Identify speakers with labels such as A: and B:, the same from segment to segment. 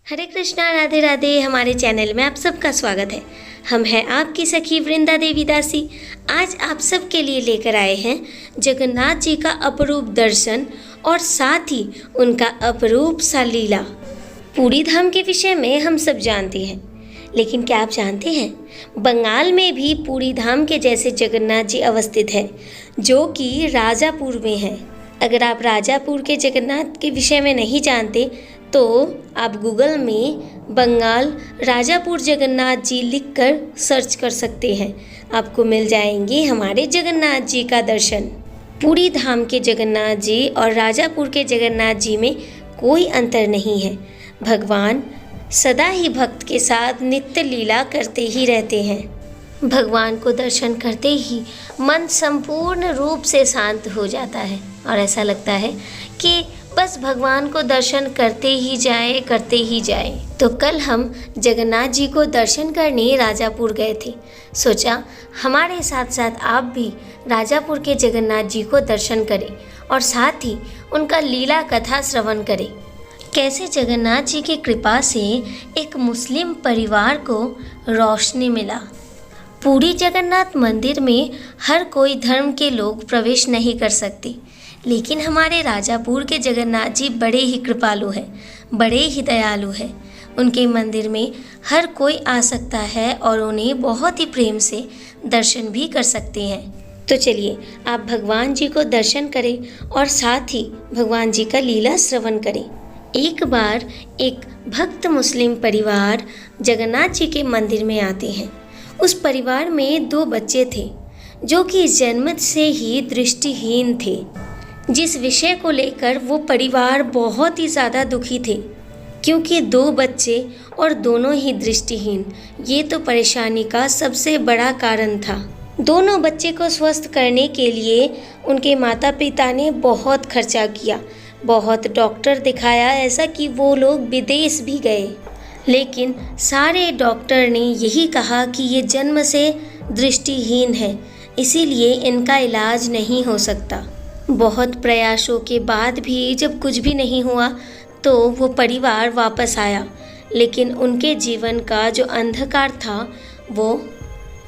A: हरे कृष्णा, राधे राधे। हमारे चैनल में आप सबका स्वागत है। हम हैं आपकी सखी वृंदा देवी दासी। आज आप सबके लिए लेकर आए हैं जगन्नाथ जी का अपरूप दर्शन और साथ ही उनका अपरूप सा लीला। पूरी धाम के विषय में हम सब जानते हैं, लेकिन क्या आप जानते हैं बंगाल में भी पूरी धाम के जैसे जगन्नाथ जी अवस्थित है, जो कि राजापुर में है। अगर आप राजापुर के जगन्नाथ के विषय में नहीं जानते तो आप गूगल में बंगाल राजापुर जगन्नाथ जी लिखकर सर्च कर सकते हैं। आपको मिल जाएंगे हमारे जगन्नाथ जी का दर्शन। पूरी धाम के जगन्नाथ जी और राजापुर के जगन्नाथ जी में कोई अंतर नहीं है। भगवान सदा ही भक्त के साथ नित्य लीला करते ही रहते हैं। भगवान को दर्शन करते ही मन संपूर्ण रूप से शांत हो जाता है और ऐसा लगता है कि बस भगवान को दर्शन करते ही जाए। तो कल हम जगन्नाथ जी को दर्शन करने राजापुर गए थे। सोचा हमारे साथ साथ आप भी राजापुर के जगन्नाथ जी को दर्शन करें और साथ ही उनका लीला कथा श्रवण करें। कैसे जगन्नाथ जी की कृपा से एक मुस्लिम परिवार को रोशनी मिला। पूरी जगन्नाथ मंदिर में हर कोई धर्म के लोग प्रवेश नहीं कर सकते, लेकिन हमारे राजापुर के जगन्नाथ जी बड़े ही कृपालु हैं, बड़े ही दयालु हैं। उनके मंदिर में हर कोई आ सकता है और उन्हें बहुत ही प्रेम से दर्शन भी कर सकते हैं। तो चलिए आप भगवान जी को दर्शन करें और साथ ही भगवान जी का लीला श्रवण करें। एक बार एक भक्त मुस्लिम परिवार जगन्नाथ जी के मंदिर में आते हैं। उस परिवार में 2 बच्चे थे जो कि जन्म से ही दृष्टिहीन थे, जिस विषय को लेकर वो परिवार बहुत ही ज़्यादा दुखी थे, क्योंकि 2 बच्चे और दोनों ही दृष्टिहीन, ये तो परेशानी का सबसे बड़ा कारण था। दोनों बच्चे को स्वस्थ करने के लिए उनके माता पिता ने बहुत खर्चा किया, बहुत डॉक्टर दिखाया, ऐसा कि वो लोग विदेश भी गए, लेकिन सारे डॉक्टर ने यही कहा कि ये जन्म से दृष्टिहीन है, इसीलिए इनका इलाज नहीं हो सकता। बहुत प्रयासों के बाद भी जब कुछ भी नहीं हुआ तो वो परिवार वापस आया, लेकिन उनके जीवन का जो अंधकार था वो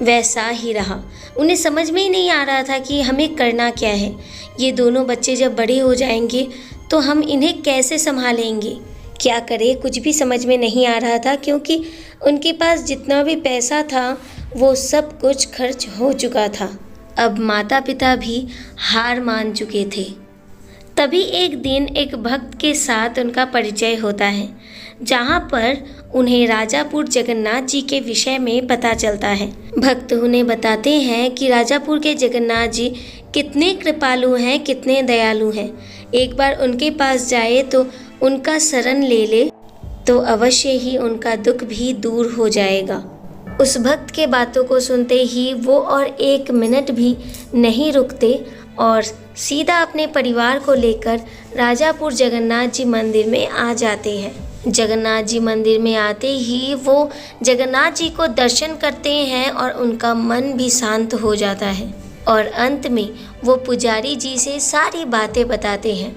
A: वैसा ही रहा। उन्हें समझ में ही नहीं आ रहा था कि हमें करना क्या है। ये दोनों बच्चे जब बड़े हो जाएंगे तो हम इन्हें कैसे संभालेंगे, क्या करें, कुछ भी समझ में नहीं आ रहा था, क्योंकि उनके पास जितना भी पैसा था वो सब कुछ खर्च हो चुका था। अब माता पिता भी हार मान चुके थे। तभी एक दिन एक भक्त के साथ उनका परिचय होता है, जहाँ पर उन्हें राजापुर जगन्नाथ जी के विषय में पता चलता है। भक्त उन्हें बताते हैं कि राजापुर के जगन्नाथ जी कितने कृपालु हैं, कितने दयालु हैं। एक बार उनके पास जाए तो उनका शरण ले तो अवश्य ही उनका दुख भी दूर हो जाएगा। उस भक्त के बातों को सुनते ही वो और 1 मिनट भी नहीं रुकते और सीधा अपने परिवार को लेकर राजापुर जगन्नाथ जी मंदिर में आ जाते हैं। जगन्नाथ जी मंदिर में आते ही वो जगन्नाथ जी को दर्शन करते हैं और उनका मन भी शांत हो जाता है और अंत में वो पुजारी जी से सारी बातें बताते हैं।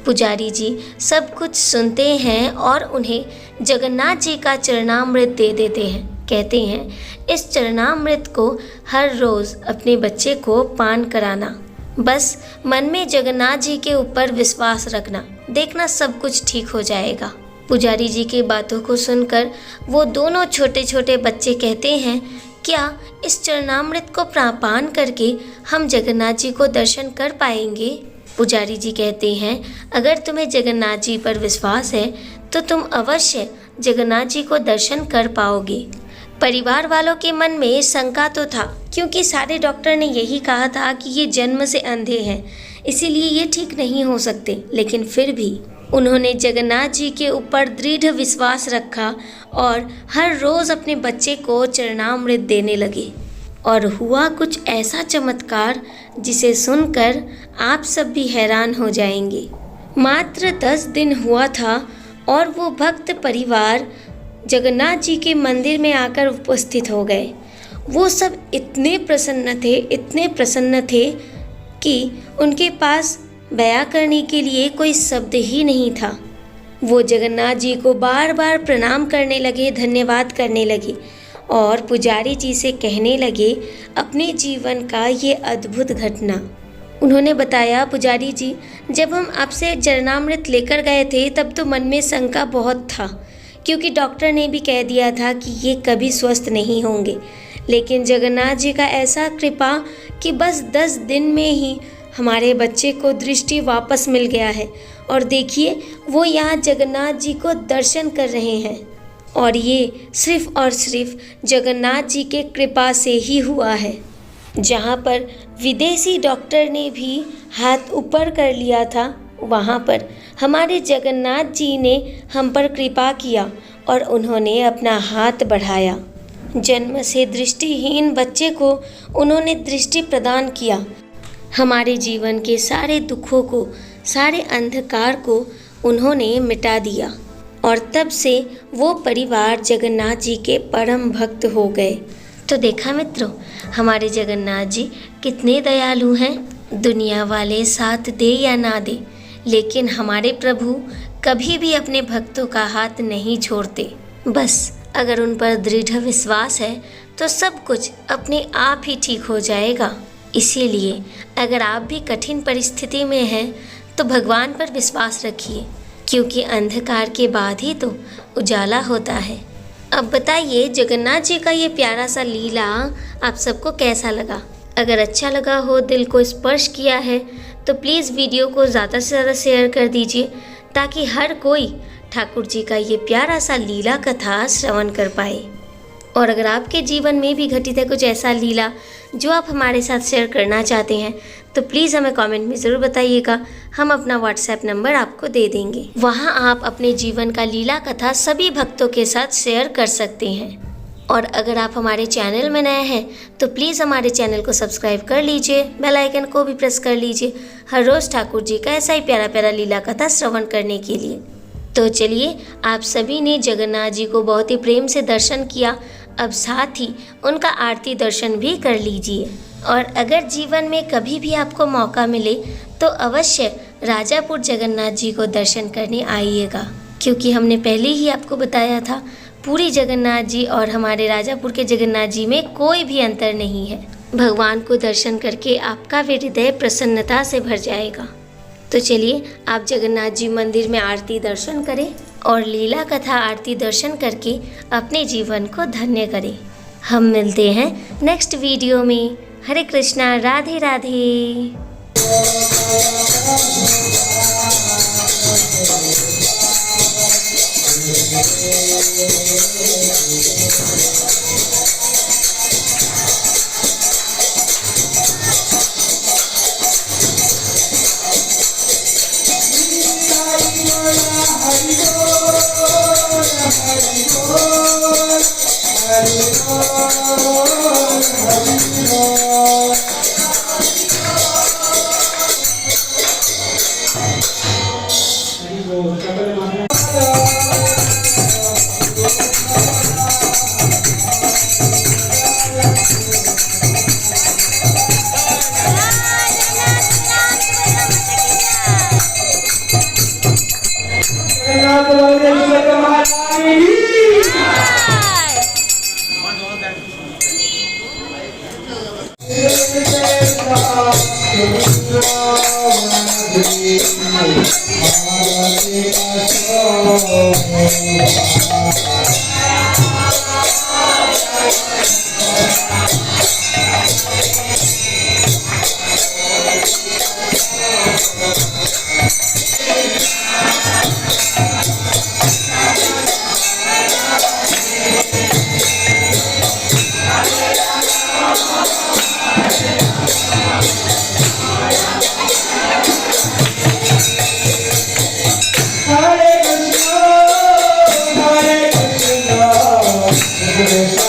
A: पुजारी जी सब कुछ सुनते हैं और उन्हें जगन्नाथ जी का चरणामृत दे देते हैं। कहते हैं इस चरणामृत को हर रोज़ अपने बच्चे को पान कराना, बस मन में जगन्नाथ जी के ऊपर विश्वास रखना, देखना सब कुछ ठीक हो जाएगा। पुजारी जी की बातों को सुनकर वो दोनों छोटे छोटे बच्चे कहते हैं, क्या इस चरणामृत को पान करके हम जगन्नाथ जी को दर्शन कर पाएंगे? पुजारी जी कहते हैं, अगर तुम्हें जगन्नाथ जी पर विश्वास है तो तुम अवश्य जगन्नाथ जी को दर्शन कर पाओगे। परिवार वालों के मन में शंका तो था, क्योंकि सारे डॉक्टर ने यही कहा था कि ये जन्म से अंधे हैं, इसीलिए ये ठीक नहीं हो सकते, लेकिन फिर भी उन्होंने जगन्नाथ जी के ऊपर दृढ़ विश्वास रखा और हर रोज़ अपने बच्चे को चरणामृत देने लगे। और हुआ कुछ ऐसा चमत्कार जिसे सुनकर आप सब भी हैरान हो जाएंगे। मात्र 10 दिन हुआ था और वो भक्त परिवार जगन्नाथ जी के मंदिर में आकर उपस्थित हो गए। वो सब इतने प्रसन्न थे कि उनके पास बयां करने के लिए कोई शब्द ही नहीं था। वो जगन्नाथ जी को बार बार प्रणाम करने लगे, धन्यवाद करने लगे और पुजारी जी से कहने लगे अपने जीवन का ये अद्भुत घटना। उन्होंने बताया, पुजारी जी, जब हम आपसे चरणामृत लेकर गए थे तब तो मन में शंका बहुत था, क्योंकि डॉक्टर ने भी कह दिया था कि ये कभी स्वस्थ नहीं होंगे। लेकिन जगन्नाथ जी का ऐसा कृपा कि बस 10 दिन में ही हमारे बच्चे को दृष्टि वापस मिल गया है। और देखिए, वो यहाँ जगन्नाथ जी को दर्शन कर रहे हैं और ये सिर्फ और सिर्फ जगन्नाथ जी के कृपा से ही हुआ है। जहाँ पर विदेशी डॉक्टर ने भी हाथ ऊपर कर लिया था, वहाँ पर हमारे जगन्नाथ जी ने हम पर कृपा किया और उन्होंने अपना हाथ बढ़ाया। जन्म से दृष्टिहीन बच्चे को उन्होंने दृष्टि प्रदान किया। हमारे जीवन के सारे दुखों को, सारे अंधकार को उन्होंने मिटा दिया और तब से वो परिवार जगन्नाथ जी के परम भक्त हो गए। तो देखा मित्रों, हमारे जगन्नाथ जी कितने दयालु हैं। दुनिया वाले साथ दे या ना दे, लेकिन हमारे प्रभु कभी भी अपने भक्तों का हाथ नहीं छोड़ते। बस अगर उन पर दृढ़ विश्वास है तो सब कुछ अपने आप ही ठीक हो जाएगा। इसीलिए अगर आप भी कठिन परिस्थिति में हैं तो भगवान पर विश्वास रखिए, क्योंकि अंधकार के बाद ही तो उजाला होता है। अब बताइए, जगन्नाथ जी का ये प्यारा सा लीला आप सबको कैसा लगा? अगर अच्छा लगा हो, दिल को स्पर्श किया है, तो प्लीज़ वीडियो को ज़्यादा से ज़्यादा शेयर कर दीजिए, ताकि हर कोई ठाकुर जी का ये प्यारा सा लीला कथा श्रवण कर पाए। और अगर आपके जीवन में भी घटित है कुछ ऐसा लीला जो आप हमारे साथ शेयर करना चाहते हैं, तो प्लीज़ हमें कमेंट में ज़रूर बताइएगा। हम अपना व्हाट्सएप नंबर आपको दे देंगे। वहाँ आप अपने जीवन का लीला कथा सभी भक्तों के साथ शेयर कर सकते हैं। और अगर आप हमारे चैनल में नए हैं तो प्लीज़ हमारे चैनल को सब्सक्राइब कर लीजिए, बेल आइकन को भी प्रेस कर लीजिए, हर रोज़ ठाकुर जी का ऐसा ही प्यारा प्यारा लीला कथा श्रवण करने के लिए। तो चलिए, आप सभी ने जगन्नाथ जी को बहुत ही प्रेम से दर्शन किया, अब साथ ही उनका आरती दर्शन भी कर लीजिए। और अगर जीवन में कभी भी आपको मौका मिले तो अवश्य राजापुर जगन्नाथ जी को दर्शन करने आइएगा, क्योंकि हमने पहले ही आपको बताया था, पूरी जगन्नाथ जी और हमारे राजापुर के जगन्नाथ जी में कोई भी अंतर नहीं है। भगवान को दर्शन करके आपका हृदय प्रसन्नता से भर जाएगा। तो चलिए, आप जगन्नाथ जी मंदिर में आरती दर्शन करें और लीला कथा आरती दर्शन करके अपने जीवन को धन्य करें। हम मिलते हैं नेक्स्ट वीडियो में। हरे कृष्णा, राधे राधे।
B: Hare Krishna,